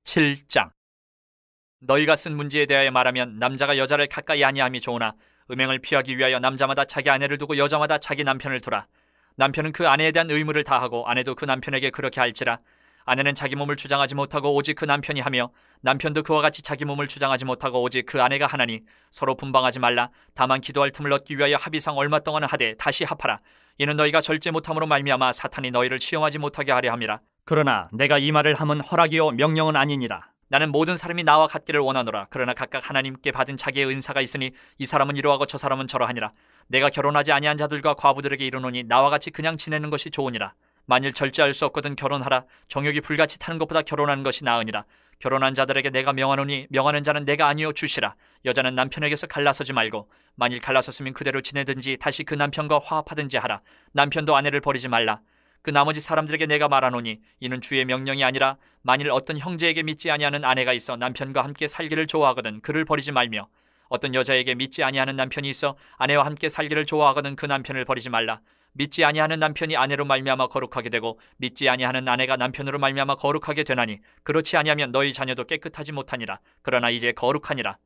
7장. 너희가 쓴 문제에 대하여 말하면 남자가 여자를 가까이 아니함이 좋으나 음행을 피하기 위하여 남자마다 자기 아내를 두고 여자마다 자기 남편을 두라. 남편은 그 아내에 대한 의무를 다하고 아내도 그 남편에게 그렇게 할지라. 아내는 자기 몸을 주장하지 못하고 오직 그 남편이 하며 남편도 그와 같이 자기 몸을 주장하지 못하고 오직 그 아내가 하나니 서로 분방하지 말라. 다만 기도할 틈을 얻기 위하여 합의상 얼마 동안 하되 다시 합하라. 이는 너희가 절제 못함으로 말미암아 사탄이 너희를 시험하지 못하게 하려 함이라. 그러나 내가 이 말을 함은 허락이요 명령은 아니니라. 나는 모든 사람이 나와 같기를 원하노라. 그러나 각각 하나님께 받은 자기의 은사가 있으니 이 사람은 이러하고 저 사람은 저러하니라. 내가 결혼하지 아니한 자들과 과부들에게 이르노니 나와 같이 그냥 지내는 것이 좋으니라. 만일 절제할 수 없거든 결혼하라. 정욕이 불같이 타는 것보다 결혼하는 것이 나으니라. 결혼한 자들에게 내가 명하노니 명하는 자는 내가 아니요 주시라. 여자는 남편에게서 갈라서지 말고 만일 갈라섰으면 그대로 지내든지 다시 그 남편과 화합하든지 하라. 남편도 아내를 버리지 말라. 그 나머지 사람들에게 내가 말하노니 이는 주의 명령이 아니라 만일 어떤 형제에게 믿지 아니하는 아내가 있어 남편과 함께 살기를 좋아하거든 그를 버리지 말며 어떤 여자에게 믿지 아니하는 남편이 있어 아내와 함께 살기를 좋아하거든 그 남편을 버리지 말라. 믿지 아니하는 남편이 아내로 말미암아 거룩하게 되고 믿지 아니하는 아내가 남편으로 말미암아 거룩하게 되나니 그렇지 아니하면 너희 자녀도 깨끗하지 못하니라. 그러나 이제 거룩하니라.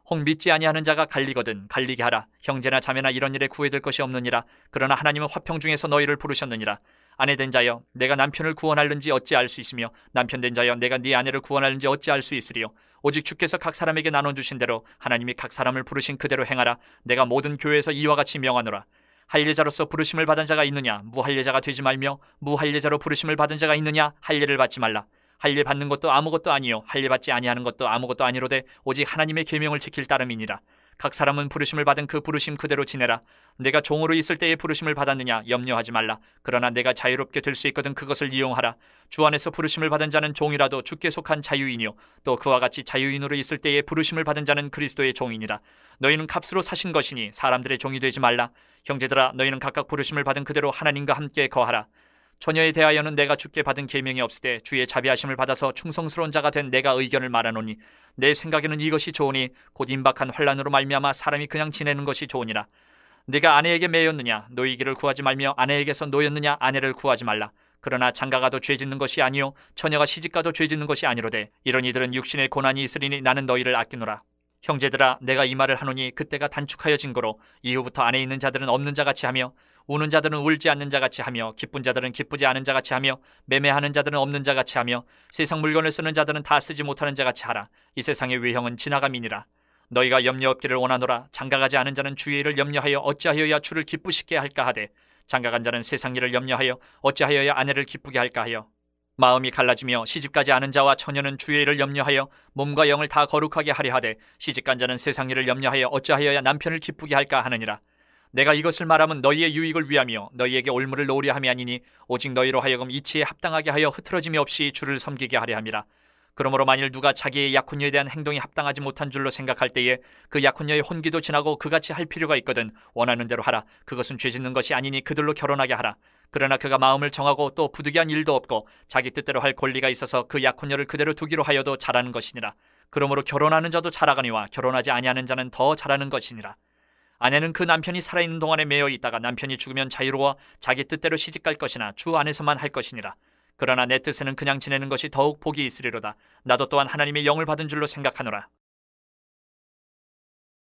혹 믿지 아니하는 자가 갈리거든 갈리게 하라. 형제나 자매나 이런 일에 구애될 것이 없느니라. 그러나 하나님은 화평 중에서 너희를 부르셨느니라. 아내 된 자여 내가 남편을 구원할는지 어찌 알 수 있으며 남편 된 자여 내가 네 아내를 구원할는지 어찌 알 수 있으리요. 오직 주께서 각 사람에게 나눠주신 대로 하나님이 각 사람을 부르신 그대로 행하라. 내가 모든 교회에서 이와 같이 명하노라. 할례자로서 부르심을 받은 자가 있느냐 무할례자가 되지 말며 무할례자로 부르심을 받은 자가 있느냐 할례를 받지 말라. 할례 받는 것도 아무것도 아니요 할례 받지 아니하는 것도 아무것도 아니로되 오직 하나님의 계명을 지킬 따름이니라. 각 사람은 부르심을 받은 그 부르심 그대로 지내라. 내가 종으로 있을 때에 부르심을 받았느냐 염려하지 말라. 그러나 내가 자유롭게 될 수 있거든 그것을 이용하라. 주 안에서 부르심을 받은 자는 종이라도 주께 속한 자유인이요 또 그와 같이 자유인으로 있을 때에 부르심을 받은 자는 그리스도의 종이니라. 너희는 값으로 사신 것이니 사람들의 종이 되지 말라. 형제들아 너희는 각각 부르심을 받은 그대로 하나님과 함께 거하라. 처녀에 대하여는 내가 주께 받은 계명이 없으되 주의 자비하심을 받아서 충성스러운 자가 된 내가 의견을 말하노니 내 생각에는 이것이 좋으니 곧 임박한 환난으로 말미암아 사람이 그냥 지내는 것이 좋으니라. 네가 아내에게 매였느냐 노이기를 구하지 말며 아내에게서 노였느냐 아내를 구하지 말라. 그러나 장가가도 죄짓는 것이 아니요 처녀가 시집가도 죄짓는 것이 아니로되 이런 이들은 육신의 고난이 있으리니 나는 너희를 아끼노라. 형제들아 내가 이 말을 하노니 그때가 단축하여진 거로 이후부터 안에 있는 자들은 없는 자같이 하며 우는 자들은 울지 않는 자같이 하며 기쁜 자들은 기쁘지 않은 자같이 하며 매매하는 자들은 없는 자같이 하며 세상 물건을 쓰는 자들은 다 쓰지 못하는 자같이 하라. 이 세상의 외형은 지나감이니라. 너희가 염려 없기를 원하노라. 장가가지 않은 자는 주의 일을 염려하여 어찌하여야 주를 기쁘시게 할까 하되 장가간 자는 세상 일을 염려하여 어찌하여야 아내를 기쁘게 할까 하여 마음이 갈라지며 시집가지 않은 자와 처녀는 주의 일을 염려하여 몸과 영을 다 거룩하게 하려 하되 시집간 자는 세상 일을 염려하여 어찌하여야 남편을 기쁘게 할까 하느니라. 내가 이것을 말하면 너희의 유익을 위하며 너희에게 올무를 놓으려 함이 아니니 오직 너희로 하여금 이치에 합당하게 하여 흐트러짐이 없이 주를 섬기게 하려 함이라. 그러므로 만일 누가 자기의 약혼녀에 대한 행동이 합당하지 못한 줄로 생각할 때에 그 약혼녀의 혼기도 지나고 그같이 할 필요가 있거든 원하는 대로 하라. 그것은 죄짓는 것이 아니니 그들로 결혼하게 하라. 그러나 그가 마음을 정하고 또 부득이한 일도 없고 자기 뜻대로 할 권리가 있어서 그 약혼녀를 그대로 두기로 하여도 잘하는 것이니라. 그러므로 결혼하는 자도 잘하거니와 결혼하지 아니하는 자는 더 잘하는 것이니라. 아내는 그 남편이 살아있는 동안에 매여 있다가 남편이 죽으면 자유로워 자기 뜻대로 시집갈 것이나 주 안에서만 할 것이니라. 그러나 내 뜻에는 그냥 지내는 것이 더욱 복이 있으리로다. 나도 또한 하나님의 영을 받은 줄로 생각하노라.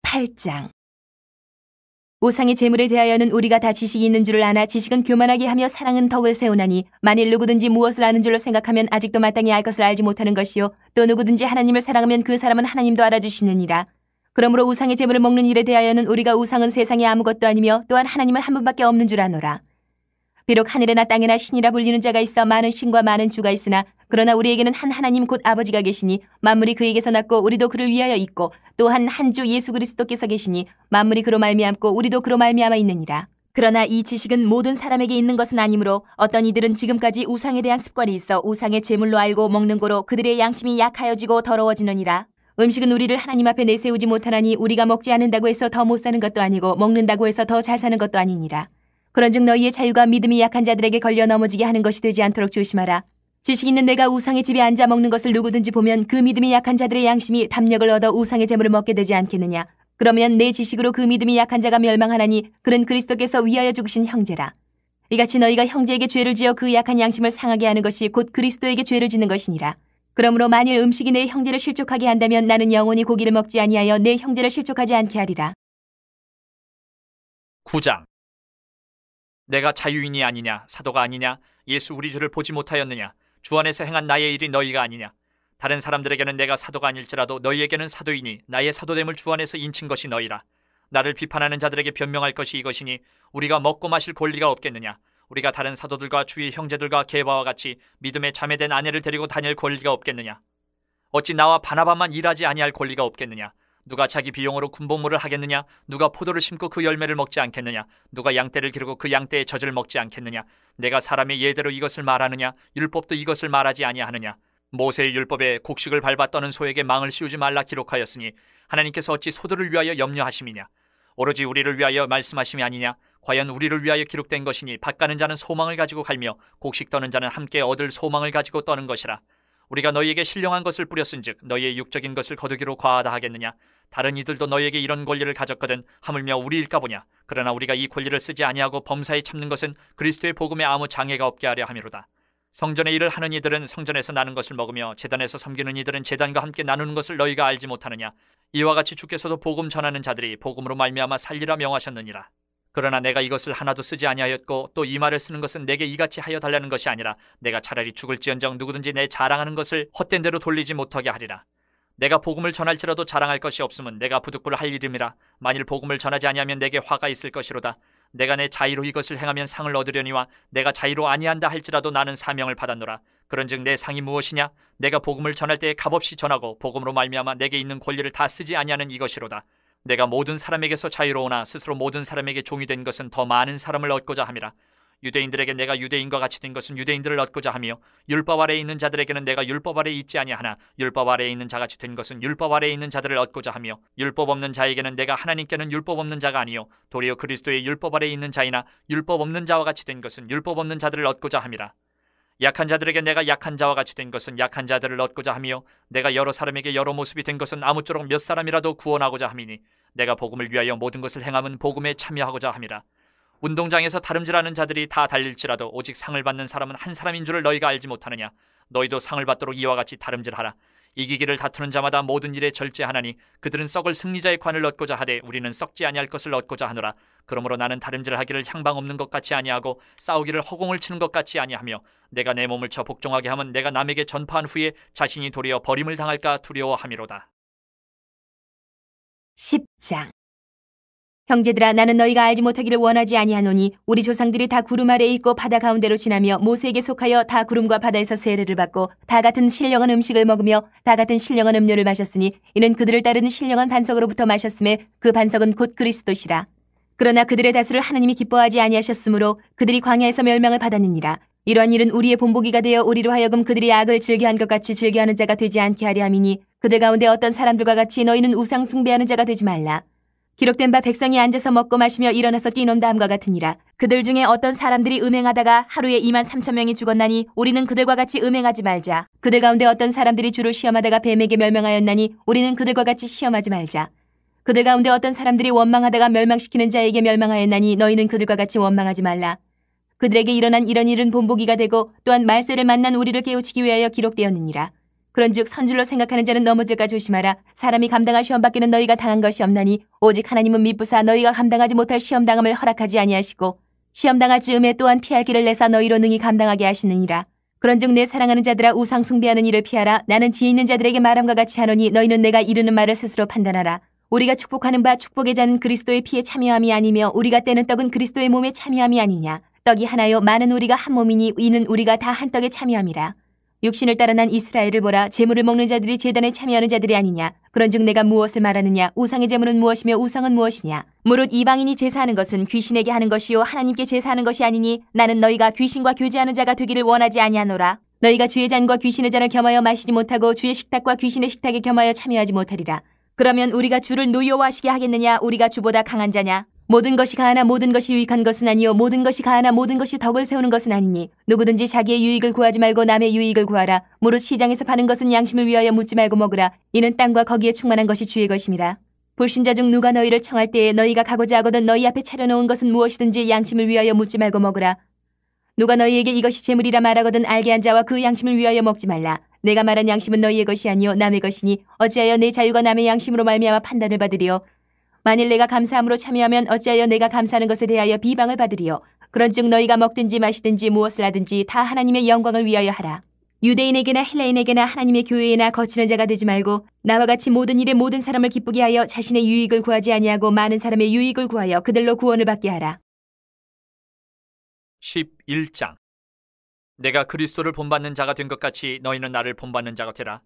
8장. 우상의 재물에 대하여는 우리가 다 지식이 있는 줄을 아나 지식은 교만하게 하며 사랑은 덕을 세우나니 만일 누구든지 무엇을 아는 줄로 생각하면 아직도 마땅히 알 것을 알지 못하는 것이요 또 누구든지 하나님을 사랑하면 그 사람은 하나님도 알아주시느니라. 그러므로 우상의 재물을 먹는 일에 대하여는 우리가 우상은 세상에 아무것도 아니며 또한 하나님은 한 분밖에 없는 줄 아노라. 비록 하늘에나 땅에나 신이라 불리는 자가 있어 많은 신과 많은 주가 있으나 그러나 우리에게는 한 하나님 곧 아버지가 계시니 만물이 그에게서 났고 우리도 그를 위하여 있고 또한 한 주 예수 그리스도께서 계시니 만물이 그로 말미암고 우리도 그로 말미암아 있느니라. 그러나 이 지식은 모든 사람에게 있는 것은 아니므로 어떤 이들은 지금까지 우상에 대한 습관이 있어 우상의 제물로 알고 먹는 거로 그들의 양심이 약하여지고 더러워지느니라. 음식은 우리를 하나님 앞에 내세우지 못하나니 우리가 먹지 않는다고 해서 더 못 사는 것도 아니고 먹는다고 해서 더 잘 사는 것도 아니니라. 그런즉 너희의 자유가 믿음이 약한 자들에게 걸려 넘어지게 하는 것이 되지 않도록 조심하라. 지식 있는 내가 우상의 집에 앉아 먹는 것을 누구든지 보면 그 믿음이 약한 자들의 양심이 담력을 얻어 우상의 재물을 먹게 되지 않겠느냐. 그러면 내 지식으로 그 믿음이 약한 자가 멸망하나니 그는 그리스도께서 위하여 죽으신 형제라. 이같이 너희가 형제에게 죄를 지어 그 약한 양심을 상하게 하는 것이 곧 그리스도에게 죄를 짓는 것이니라. 그러므로 만일 음식이 내 형제를 실족하게 한다면 나는 영원히 고기를 먹지 아니하여 내 형제를 실족하지 않게 하리라. 9장. 내가 자유인이 아니냐, 사도가 아니냐, 예수 우리 주를 보지 못하였느냐, 주 안에서 행한 나의 일이 너희가 아니냐. 다른 사람들에게는 내가 사도가 아닐지라도 너희에게는 사도이니 나의 사도됨을 주 안에서 인친 것이 너희라. 나를 비판하는 자들에게 변명할 것이 이것이니 우리가 먹고 마실 권리가 없겠느냐. 우리가 다른 사도들과 주의 형제들과 게바와 같이 믿음에 자매된 아내를 데리고 다닐 권리가 없겠느냐. 어찌 나와 바나바만 일하지 아니할 권리가 없겠느냐. 누가 자기 비용으로 군복무를 하겠느냐. 누가 포도를 심고 그 열매를 먹지 않겠느냐. 누가 양떼를 기르고 그 양떼의 젖을 먹지 않겠느냐. 내가 사람의 예대로 이것을 말하느냐. 율법도 이것을 말하지 아니하느냐. 모세의 율법에 곡식을 밟아 떠는 소에게 망을 씌우지 말라 기록하였으니 하나님께서 어찌 소들을 위하여 염려하심이냐. 오로지 우리를 위하여 말씀하심이 아니냐. 과연 우리를 위하여 기록된 것이니 밭 가는 자는 소망을 가지고 갈며 곡식 떠는 자는 함께 얻을 소망을 가지고 떠는 것이라. 우리가 너희에게 신령한 것을 뿌렸은즉 너희의 육적인 것을 거두기로 과하다 하겠느냐. 다른 이들도 너희에게 이런 권리를 가졌거든 하물며 우리일까 보냐. 그러나 우리가 이 권리를 쓰지 아니하고 범사에 참는 것은 그리스도의 복음에 아무 장애가 없게 하려 함이로다. 성전의 일을 하는 이들은 성전에서 나는 것을 먹으며 제단에서 섬기는 이들은 제단과 함께 나누는 것을 너희가 알지 못하느냐. 이와 같이 주께서도 복음 전하는 자들이 복음으로 말미암아 살리라 명하셨느니라. 그러나 내가 이것을 하나도 쓰지 아니하였고 또 이 말을 쓰는 것은 내게 이같이 하여 달라는 것이 아니라 내가 차라리 죽을지언정 누구든지 내 자랑하는 것을 헛된 대로 돌리지 못하게 하리라. 내가 복음을 전할지라도 자랑할 것이 없으면 내가 부득불 할 일임이라. 만일 복음을 전하지 아니하면 내게 화가 있을 것이로다. 내가 내 자의로 이것을 행하면 상을 얻으려니와 내가 자의로 아니한다 할지라도 나는 사명을 받았노라. 그런즉 내 상이 무엇이냐? 내가 복음을 전할 때에 값없이 전하고 복음으로 말미암아 내게 있는 권리를 다 쓰지 아니하는 이것이로다. 내가 모든 사람에게서 자유로우나 스스로 모든 사람에게 종이 된 것은 더 많은 사람을 얻고자 함이라. 유대인들에게 내가 유대인과 같이 된 것은 유대인들을 얻고자 하며 율법 아래에 있는 자들에게는 내가 율법 아래에 있지 아니하나 율법 아래에 있는 자같이 된 것은 율법 아래에 있는 자들을 얻고자 하며 율법 없는 자에게는 내가 하나님께는 율법 없는 자가 아니요 도리어 그리스도의 율법 아래에 있는 자이나 율법 없는 자와 같이 된 것은 율법 없는 자들을 얻고자 함이라. 약한 자들에게 내가 약한 자와 같이 된 것은 약한 자들을 얻고자 하며 내가 여러 사람에게 여러 모습이 된 것은 아무쪼록 몇 사람이라도 구원하고자 함이니 내가 복음을 위하여 모든 것을 행함은 복음에 참여하고자 함이라. 운동장에서 다름질하는 자들이 다 달릴지라도 오직 상을 받는 사람은 한 사람인 줄을 너희가 알지 못하느냐. 너희도 상을 받도록 이와 같이 다름질하라. 이기기를 다투는 자마다 모든 일에 절제하나니 그들은 썩을 승리자의 관을 얻고자 하되 우리는 썩지 아니할 것을 얻고자 하노라. 그러므로 나는 다름질하기를 향방 없는 것 같이 아니하고 싸우기를 허공을 치는 것 같이 아니하며 내가 내 몸을 쳐 복종하게 하면 내가 남에게 전파한 후에 자신이 도리어 버림을 당할까 두려워함이로다. 10장. 형제들아, 나는 너희가 알지 못하기를 원하지 아니하노니 우리 조상들이 다 구름 아래에 있고 바다 가운데로 지나며 모세에게 속하여 다 구름과 바다에서 세례를 받고 다 같은 신령한 음식을 먹으며 다 같은 신령한 음료를 마셨으니 이는 그들을 따르는 신령한 반석으로부터 마셨음에 그 반석은 곧 그리스도시라. 그러나 그들의 다수를 하나님이 기뻐하지 아니하셨으므로 그들이 광야에서 멸망을 받았느니라. 이러한 일은 우리의 본보기가 되어 우리로 하여금 그들이 악을 즐겨한 것 같이 즐겨하는 자가 되지 않게 하려 함이니 그들 가운데 어떤 사람들과 같이 너희는 우상 숭배하는 자가 되지 말라. 기록된 바 백성이 앉아서 먹고 마시며 일어나서 뛰논 다음과 같으니라. 그들 중에 어떤 사람들이 음행하다가 하루에 23,000명이 죽었나니 우리는 그들과 같이 음행하지 말자. 그들 가운데 어떤 사람들이 주를 시험하다가 뱀에게 멸망하였나니 우리는 그들과 같이 시험하지 말자. 그들 가운데 어떤 사람들이 원망하다가 멸망시키는 자에게 멸망하였나니 너희는 그들과 같이 원망하지 말라. 그들에게 일어난 이런 일은 본보기가 되고 또한 말세를 만난 우리를 깨우치기 위하여 기록되었느니라. 그런즉 선줄로 생각하는 자는 넘어질까 조심하라. 사람이 감당할 시험 밖에는 너희가 당한 것이 없나니 오직 하나님은 미쁘사 너희가 감당하지 못할 시험 당함을 허락하지 아니하시고 시험 당할 즈음에 또한 피할 길을 내사 너희로 능히 감당하게 하시느니라. 그런즉 내 사랑하는 자들아, 우상 숭배하는 일을 피하라. 나는 지혜 있는 자들에게 말함과 같이 하노니 너희는 내가 이르는 말을 스스로 판단하라. 우리가 축복하는 바 축복의 자는 그리스도의 피에 참여함이 아니며 우리가 떼는 떡은 그리스도의 몸에 참여함이 아니냐. 떡이 하나요 많은 우리가 한 몸이니 이는 우리가 다 한 떡에 참여함이라. 육신을 따라 난 이스라엘을 보라. 제물을 먹는 자들이 제단에 참여하는 자들이 아니냐. 그런즉 내가 무엇을 말하느냐. 우상의 제물은 무엇이며 우상은 무엇이냐. 무릇 이방인이 제사하는 것은 귀신에게 하는 것이요 하나님께 제사하는 것이 아니니 나는 너희가 귀신과 교제하는 자가 되기를 원하지 아니하노라. 너희가 주의 잔과 귀신의 잔을 겸하여 마시지 못하고 주의 식탁과 귀신의 식탁에 겸하여 참여하지 못하리라. 그러면 우리가 주를 노여워하시게 하겠느냐. 우리가 주보다 강한 자냐. 모든 것이 가하나 모든 것이 유익한 것은 아니요 모든 것이 가하나 모든 것이 덕을 세우는 것은 아니니 누구든지 자기의 유익을 구하지 말고 남의 유익을 구하라. 무릇 시장에서 파는 것은 양심을 위하여 묻지 말고 먹으라. 이는 땅과 거기에 충만한 것이 주의 것임이라. 불신자 중 누가 너희를 청할 때에 너희가 가고자 하거든 너희 앞에 차려놓은 것은 무엇이든지 양심을 위하여 묻지 말고 먹으라. 누가 너희에게 이것이 재물이라 말하거든 알게 한 자와 그 양심을 위하여 먹지 말라. 내가 말한 양심은 너희의 것이 아니요 남의 것이니 어찌하여 내 자유가 남의 양심으로 말미암아 판단을 받으리요. 만일 내가 감사함으로 참여하면 어찌하여 내가 감사하는 것에 대하여 비방을 받으리요. 그런즉 너희가 먹든지 마시든지 무엇을 하든지 다 하나님의 영광을 위하여 하라. 유대인에게나 헬라인에게나 하나님의 교회에나 거치는 자가 되지 말고 나와 같이 모든 일에 모든 사람을 기쁘게 하여 자신의 유익을 구하지 아니하고 많은 사람의 유익을 구하여 그들로 구원을 받게 하라. 11장. 내가 그리스도를 본받는 자가 된 것 같이 너희는 나를 본받는 자가 되라.